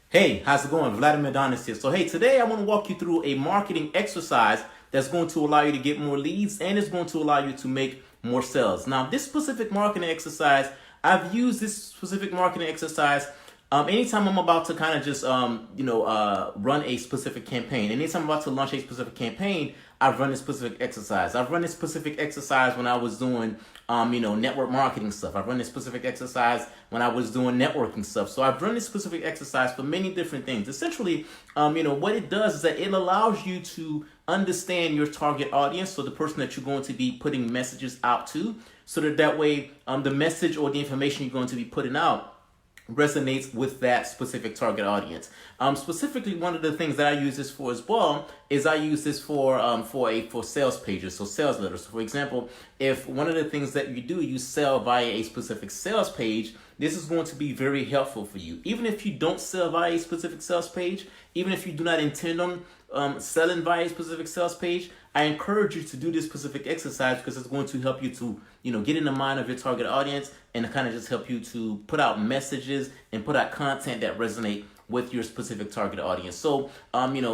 Hey, how's it going? Vladimir Donis here. So, hey, today I want to walk you through a marketing exercise that's going to allow you to get more leads and it's going to allow you to make more sales. Now, this specific marketing exercise, I've used this specific marketing exercise anytime I'm about to kind of just, run a specific campaign. Anytime I'm about to launch a specific campaign, I've run this specific exercise. I've run this specific exercise when I was doing, network marketing stuff. I've run this specific exercise when I was doing networking stuff. So I've run this specific exercise for many different things. Essentially, what it does is that it allows you to understand your target audience, so the person that you're going to be putting messages out to, so that way the message or the information you're going to be putting out resonates with that specific target audience. Specifically, one of the things that I use this for as well is I use this for sales pages, so sales letters. So for example, if one of the things that you sell via a specific sales page, this is going to be very helpful for you. Even if you don't sell via a specific sales page, even if you do not intend on selling via a specific sales page, I encourage you to do this specific exercise because it's going to help you to, get in the mind of your target audience and kind of just help you to put out messages and put out content that resonate with your specific target audience. So,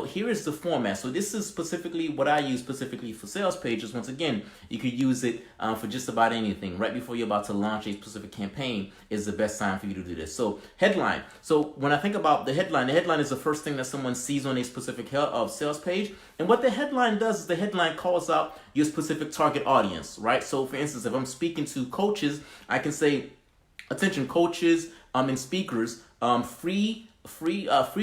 here is the format. So this is specifically what I use specifically for sales pages. Once again, you could use it for just about anything. Right before you're about to launch a specific campaign is the best time for you to do this. So headline. So when I think about the headline is the first thing that someone sees on a specific sales page. And what the headline does is the headline calls out your specific target audience, right? So for instance, if I'm speaking to coaches, I can say, attention coaches and speakers, free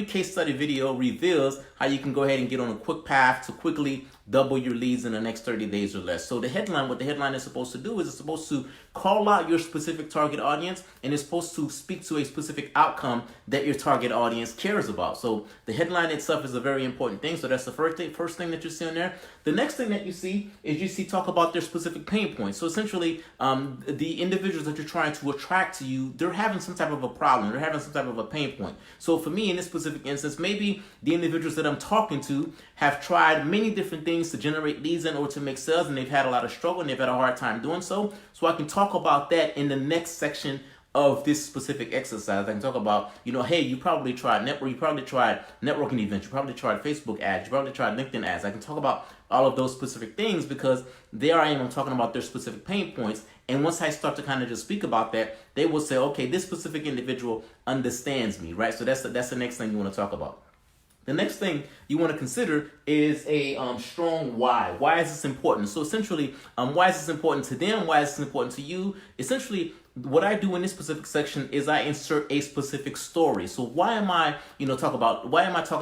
case study video reveals how you can go ahead and get on a quick path to quickly double your leads in the next 30 days or less. So what the headline is supposed to do is it's supposed to call out your specific target audience and it's supposed to speak to a specific outcome that your target audience cares about. So the headline itself is a very important thing. So that's the first thing that you see on there. The next thing that you see is talk about their specific pain points. So essentially, the individuals that you're trying to attract to you, they're having some type of a problem. They're having some type of a pain point. So for me, in this specific instance, maybe the individuals that I'm talking to have tried many different things to generate leads in order to make sales, and they've had a lot of struggle and they've had a hard time doing so. So I can talk about that in the next section of this specific exercise. I can talk about, hey, you probably tried networking events, you probably tried Facebook ads, you probably tried LinkedIn ads. I can talk about all of those specific things because there I am, I'm talking about their specific pain points. And once I start to kind of just speak about that, they will say, okay, this specific individual understands me, right? So that's the next thing you want to talk about. The next thing you want to consider is a strong why. Why is this important? So essentially, why is this important to them? Why is this important to you? Essentially, what I do in this specific section is I insert a specific story. So why am I talking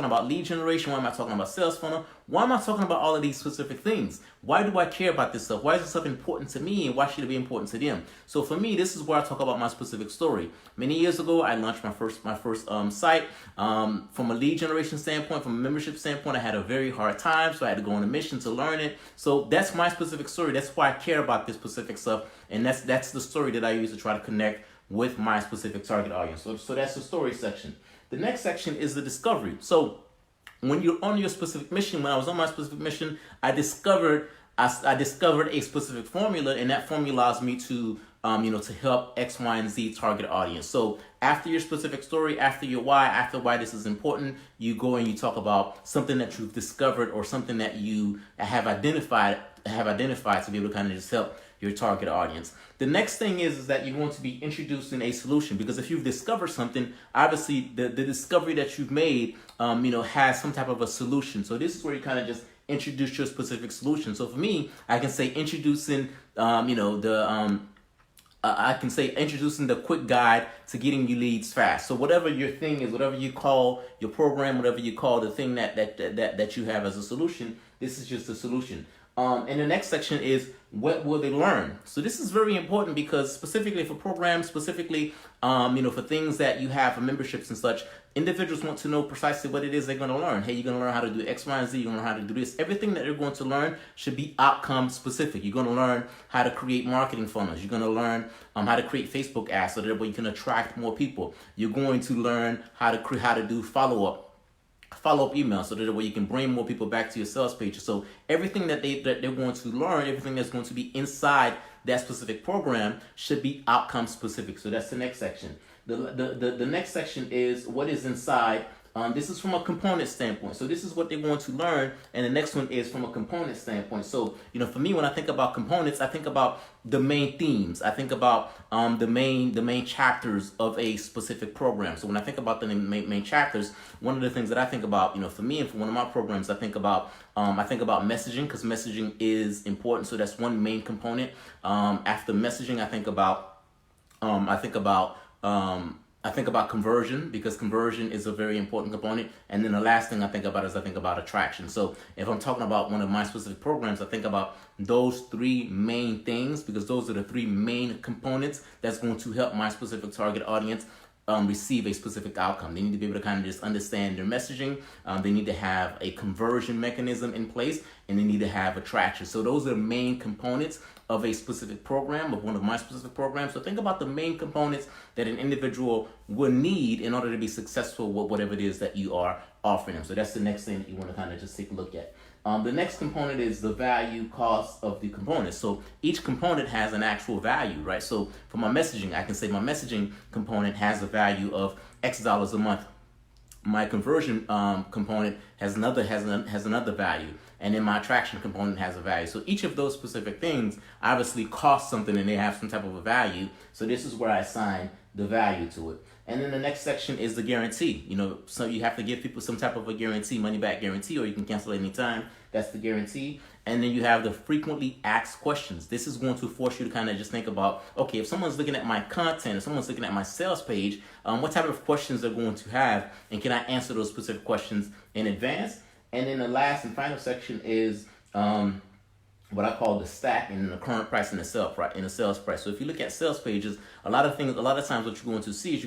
about lead generation? Why am I talking about sales funnel? Why am I talking about all of these specific things? Why do I care about this stuff? Why is this stuff important to me and why should it be important to them? So for me, this is where I talk about my specific story. Many years ago, I launched my first site. From a lead generation standpoint, from a membership standpoint, I had a very hard time, so I had to go on a mission to learn it. So that's my specific story. That's why I care about this specific stuff, and that's the story that I use to try to connect with my specific target audience. So that's the story section. The next section is the discovery. So when you're on your specific mission, when I was on my specific mission, I discovered a specific formula, and that formula allows me to to help X, Y, and Z target audience. So after your specific story, after your why, after why this is important, you go and you talk about something that you've discovered or something that you have identified to be able to kind of just help your target audience. The next thing is that you're going to be introducing a solution, because if you've discovered something, obviously the discovery that you've made, has some type of a solution. So this is where you kind of just introduce your specific solution. So for me, I can say introducing, introducing the quick guide to getting you leads fast. So whatever your thing is, whatever you call your program, whatever you call the thing that you have as a solution, this is just a solution. And the next section is what will they learn? So this is very important because specifically for programs, specifically, for things that you have for memberships and such, individuals want to know precisely what it is they're going to learn. Hey, you're going to learn how to do X, Y, and Z. You're going to learn how to do this. Everything that they're going to learn should be outcome specific. You're going to learn how to create marketing funnels. You're going to learn how to create Facebook ads so that way you can attract more people. You're going to learn how to do follow-up emails so that way you can bring more people back to your sales page. So everything that they're going to learn, everything that's going to be inside that specific program should be outcome specific. So that's the next section. The next section is what is inside. This is from a component standpoint. So this is what they're going to learn. And the next one is from a component standpoint. So, for me, when I think about components, I think about the main themes. I think about the main chapters of a specific program. So when I think about the main chapters, one of the things that I think about, for me and for one of my programs, I think about messaging, because messaging is important. So that's one main component. After messaging, I think about conversion, because conversion is a very important component. And then the last thing I think about is attraction. So if I'm talking about one of my specific programs, I think about those three main things, because those are the three main components that's going to help my specific target audience receive a specific outcome. They need to be able to kind of just understand their messaging. They need to have a conversion mechanism in place, and they need to have attraction. So those are the main components of a specific program, of one of my specific programs. So think about the main components that an individual will need in order to be successful with whatever it is that you are offering them. So that's the next thing that you want to kind of just take a look at. The next component is the value cost of the components. So each component has an actual value, right? So for my messaging, I can say my messaging component has a value of X dollars a month. My conversion component has another value, and then my attraction component has a value. So each of those specific things obviously cost something, and they have some type of a value. So this is where I assign the value to it. And then the next section is the guarantee. So you have to give people some type of a guarantee, money back guarantee, or you can cancel at any time. That's the guarantee. And then you have the frequently asked questions. This is going to force you to kind of just think about, okay, if someone's looking at my content, if someone's looking at my sales page, what type of questions they're going to have, and can I answer those specific questions in advance? And then the last and final section is what I call the stack and the current price and the sales price. So if you look at sales pages, a lot of times what you're going to see is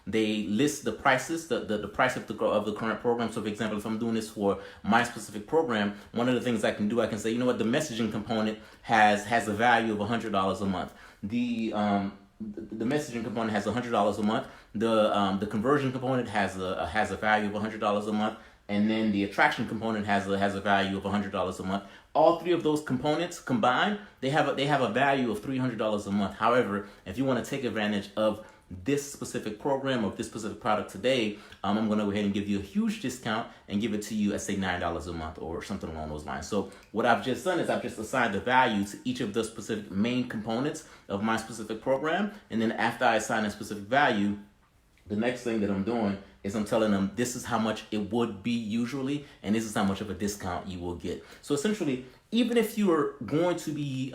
they list the prices, the price of the current program. So for example, if I'm doing this for my specific program, one of the things I can do, I can say, the messaging component has a value of $100 a month. The messaging component has $100 a month. The conversion component has a value of $100 a month. And then the attraction component has a value of $100 a month. All three of those components combined, they have a value of $300 a month. However, if you want to take advantage of this specific program or this specific product today, I'm going to go ahead and give you a huge discount and give it to you at, say, $9 a month or something along those lines. So what I've just done is I've just assigned the value to each of the specific main components of my specific program. And then after I assign a specific value, the next thing that I'm doing is I'm telling them this is how much it would be usually, and this is how much of a discount you will get. So essentially, even if you are going to be,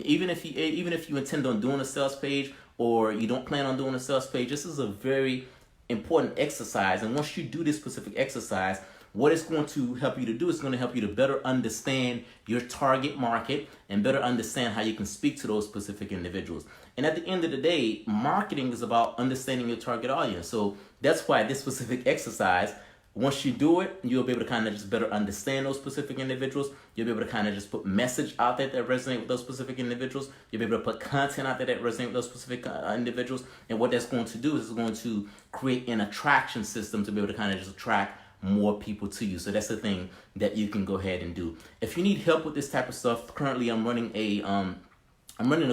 even if you intend on doing a sales page or you don't plan on doing a sales page, this is a very important exercise. And once you do this specific exercise, what it's going to help you to do is going to help you to better understand your target market and better understand how you can speak to those specific individuals. And at the end of the day, marketing is about understanding your target audience. So that's why this specific exercise, once you do it, you'll be able to kind of just better understand those specific individuals. You'll be able to kind of just put message out there that resonate with those specific individuals. You'll be able to put content out there that resonate with those specific individuals. And what that's going to do is it's going to create an attraction system to be able to kind of just attract more people to you. So that's the thing that you can go ahead and do. If you need help with this type of stuff, currently I'm running a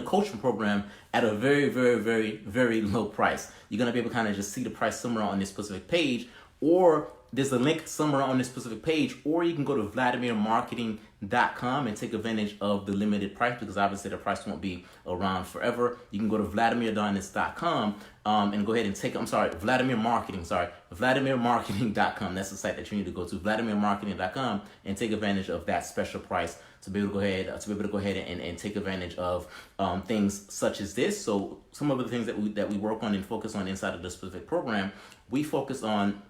coaching program at a very, very, very, very low price. You're going to be able to kind of just see the price somewhere on this specific page, or there's a link somewhere on this specific page, or you can go to VladimirMarketing.com and take advantage of the limited price, because obviously the price won't be around forever. You can go to VladimirDarnus.com and go ahead and VladimirMarketing.com. That's the site that you need to go to, VladimirMarketing.com, and take advantage of that special price to be able to go ahead and take advantage of things such as this. So some of the things that we work on and focus on inside of this specific program, we focus on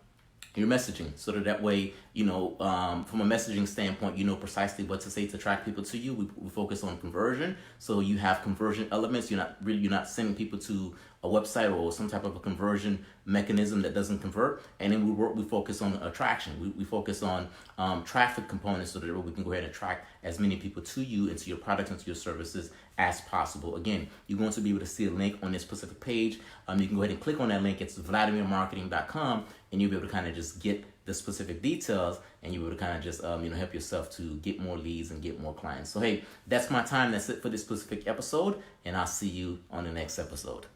your messaging, so that way, from a messaging standpoint, you know precisely what to say to attract people to you. We focus on conversion, so you have conversion elements. You're not sending people to a website or some type of a conversion mechanism that doesn't convert. And then we focus on attraction. We focus on traffic components, so that we can go ahead and attract as many people to you and to your products and to your services as possible. Again, you're going to be able to see a link on this specific page. You can go ahead and click on that link. It's VladimirMarketing.com, and you'll be able to kind of just get the specific details, and you'll be able to kind of just help yourself to get more leads and get more clients. So hey, that's my time. That's it for this specific episode, and I'll see you on the next episode.